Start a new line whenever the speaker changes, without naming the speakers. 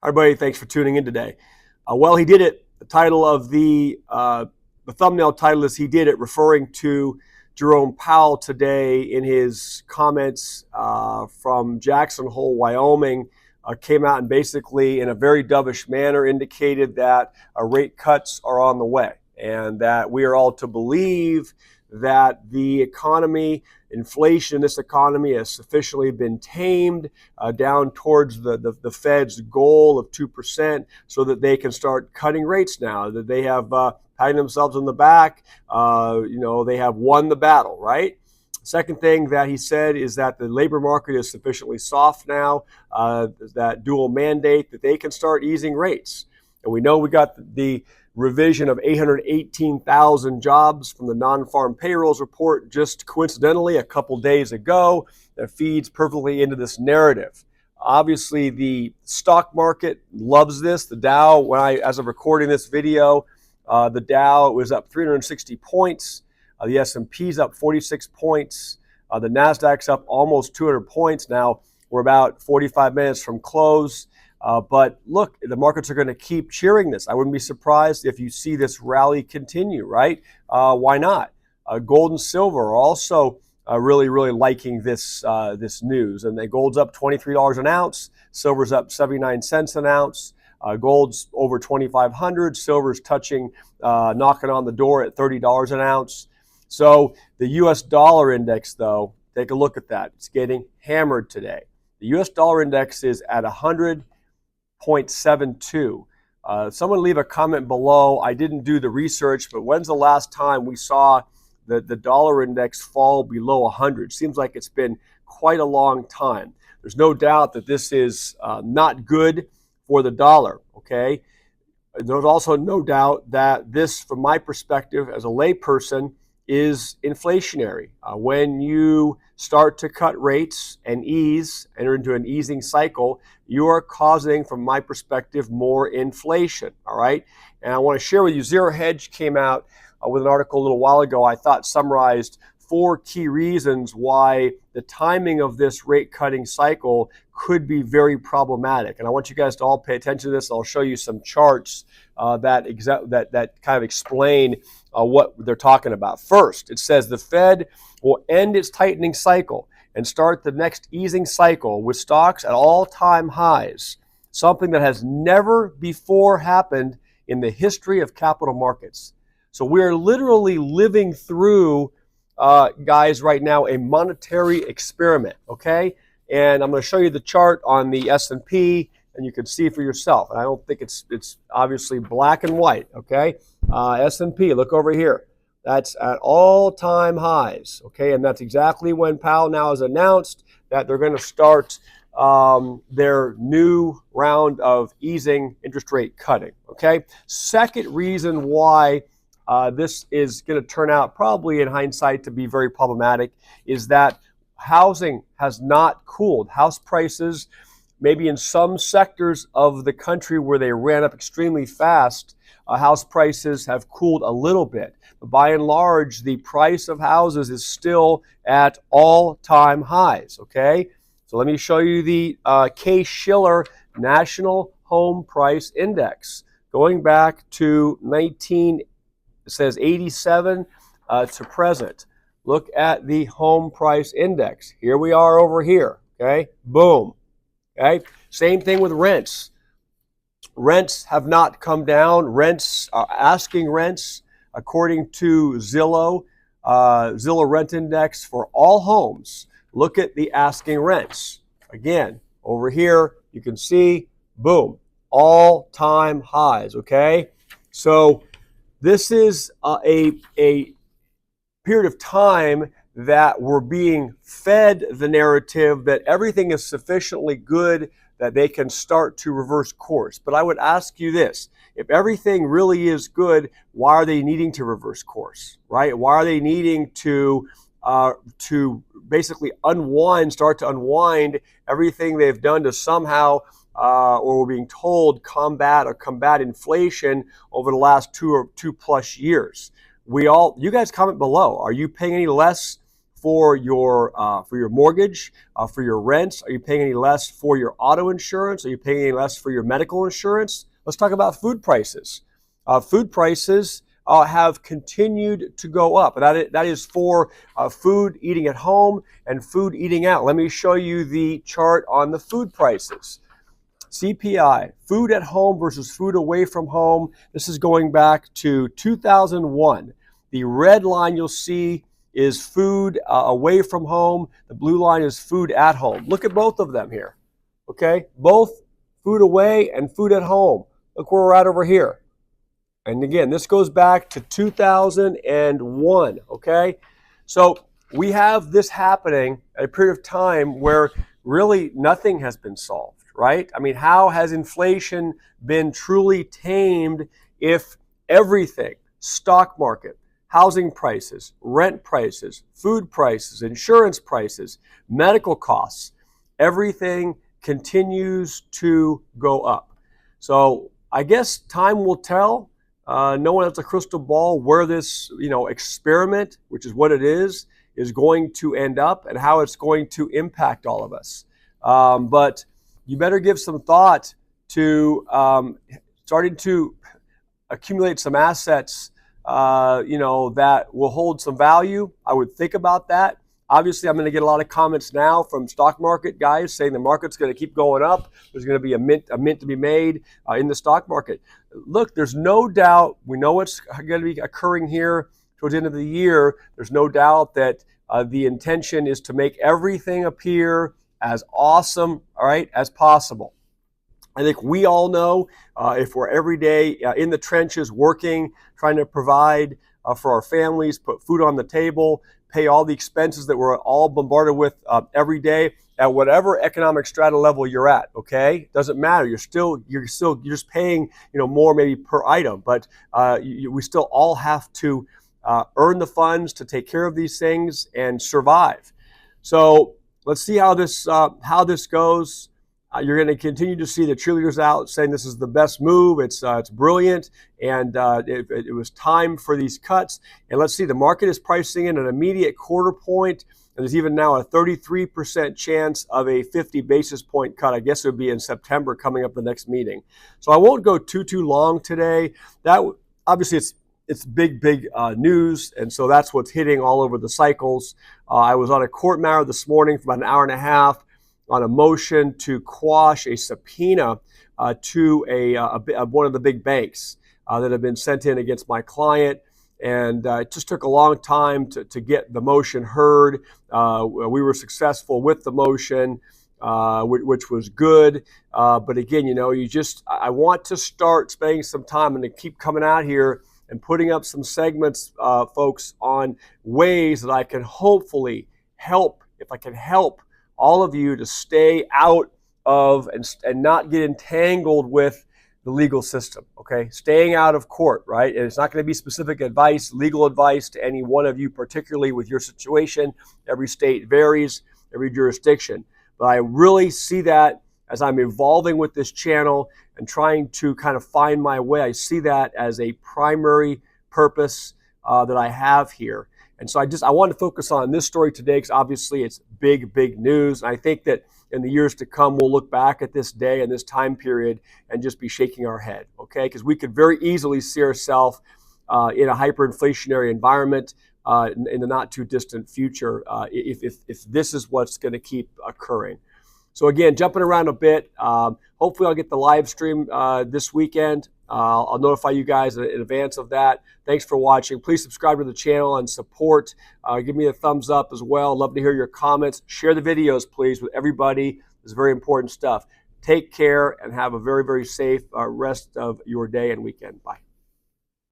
Hi, everybody. Thanks for tuning in today. Well, he did it. The title of the thumbnail title is "He Did It," referring to Jerome Powell today in his comments from Jackson Hole, Wyoming. Came out and basically, in a very dovish manner, indicated that rate cuts are on the way and that we are all to believe that the economy, inflation in this economy has sufficiently been tamed down towards the Fed's goal of 2% so that they can start cutting rates now, that they have patting themselves on the back. They have won the battle, right? Second thing that he said is that the labor market is sufficiently soft now, that dual mandate, that they can start easing rates. And we know we got the revision of 818,000 jobs from the non-farm payrolls report just coincidentally a couple days ago that feeds perfectly into this narrative. Obviously, the stock market loves this. The Dow, as of recording this video, the Dow was up 360 points. The S&P's up 46 points. The Nasdaq's up almost 200 points. Now, we're about 45 minutes from close. But look, the markets are going to keep cheering this. I wouldn't be surprised if you see this rally continue, right? Why not? Gold and silver are also really liking this news. And the gold's up $23 an ounce. Silver's up 79 cents an ounce. Gold's over 2,500. Silver's knocking on the door at $30 an ounce. So the U.S. dollar index, though, take a look at that. It's getting hammered today. The U.S. dollar index is at 100.72. Someone leave a comment below. I didn't do the research, but when's the last time we saw the dollar index fall below 100? Seems like it's been quite a long time. There's no doubt that this is not good for the dollar, okay? There's also no doubt that this, from my perspective as a layperson, is inflationary. When you start to cut rates and enter into an easing cycle, you are causing, from my perspective, more inflation, all right? And I want to share with you, Zero Hedge came out with an article a little while ago, I thought summarized 4 key reasons why the timing of this rate cutting cycle could be very problematic. And I want you guys to all pay attention to this. I'll show you some charts that kind of explain what they're talking about. First, it says the Fed will end its tightening cycle and start the next easing cycle with stocks at all-time highs, something that has never before happened in the history of capital markets. So we're literally living through, guys, right now, a monetary experiment, okay? And I'm going to show you the chart on the S&P, and you can see for yourself. And I don't think it's obviously black and white, okay? S&P, look over here. That's at all-time highs, okay? And that's exactly when Powell now has announced that they're going to start their new round of easing interest rate cutting, okay? Second reason why this is going to turn out, probably in hindsight, to be very problematic is that housing has not cooled. House prices, maybe in some sectors of the country where they ran up extremely fast, house prices have cooled a little bit. But by and large, the price of houses is still at all-time highs, okay? So let me show you the Case-Shiller National Home Price Index. Going back to 87 to present. Look at the home price index. Here we are over here, okay? Boom, okay? Same thing with rents. Rents have not come down. Asking rents, according to Zillow Rent Index for all homes. Look at the asking rents. Again, over here, you can see, boom, all-time highs, okay? So this is a period of time that we're being fed the narrative that everything is sufficiently good that they can start to reverse course. But I would ask you this, if everything really is good, why are they needing to reverse course, right? Why are they needing to basically start to unwind everything they've done to somehow, or we're being told, combat inflation over the last 2+ years? You guys comment below. Are you paying any less for your mortgage, for your rent? Are you paying any less for your auto insurance? Are you paying any less for your medical insurance? Let's talk about food prices. Food prices have continued to go up. That is for food eating at home and food eating out. Let me show you the chart on the food prices. CPI, food at home versus food away from home. This is going back to 2001. The red line you'll see is food away from home. The blue line is food at home. Look at both of them here, okay? Both food away and food at home. Look where we're at over here. And again, this goes back to 2001, okay? So we have this happening at a period of time where really nothing has been solved, right? I mean, how has inflation been truly tamed if everything, stock market, housing prices, rent prices, food prices, insurance prices, medical costs, everything continues to go up? So I guess time will tell. No one has a crystal ball where this, experiment, which is what it is going to end up and how it's going to impact all of us. But you better give some thought to starting to accumulate some assets, that will hold some value. I would think about that. Obviously, I'm going to get a lot of comments now from stock market guys saying the market's going to keep going up. There's going to be a mint to be made in the stock market. Look, there's no doubt. We know what's going to be occurring here towards the end of the year. There's no doubt that the intention is to make everything appear as awesome, all right, as possible. I think we all know if we're every day in the trenches working, trying to provide for our families, put food on the table, pay all the expenses that we're all bombarded with every day at whatever economic strata level you're at, okay? Doesn't matter. You're just paying, more maybe per item, but we still all have to earn the funds to take care of these things and survive. So let's see how this goes. You're going to continue to see the cheerleaders out saying this is the best move. It's brilliant, and it was time for these cuts. And let's see, the market is pricing in an immediate quarter point, and there's even now a 33% chance of a 50 basis point cut. I guess it would be in September coming up the next meeting. So I won't go too long today. That obviously it's big news, and so that's what's hitting all over the cycles. I was on a court matter this morning for about an hour and a half on a motion to quash a subpoena to one of the big banks that have been sent in against my client. And it just took a long time to get the motion heard. We were successful with the motion, which was good. But again, I want to start spending some time and to keep coming out here and putting up some segments, folks, on ways that I can hopefully help, if I can help all of you to stay out of and not get entangled with the legal system, okay? Staying out of court, right? And it's not going to be specific advice, legal advice to any one of you, particularly with your situation. Every state varies, every jurisdiction. But I really see that as I'm evolving with this channel and trying to kind of find my way. I see that as a primary purpose that I have here. And so I want to focus on this story today because obviously it's big news. And I think that in the years to come, we'll look back at this day and this time period and just be shaking our head, okay? Because we could very easily see ourselves in a hyperinflationary environment in the not too distant future if this is what's going to keep occurring. So again, jumping around a bit, hopefully I'll get the live stream this weekend. I'll notify you guys in advance of that. Thanks for watching. Please subscribe to the channel and support. Give me a thumbs up as well. Love to hear your comments. Share the videos, please, with everybody. This is very important stuff. Take care and have a very safe rest of your day and weekend. Bye.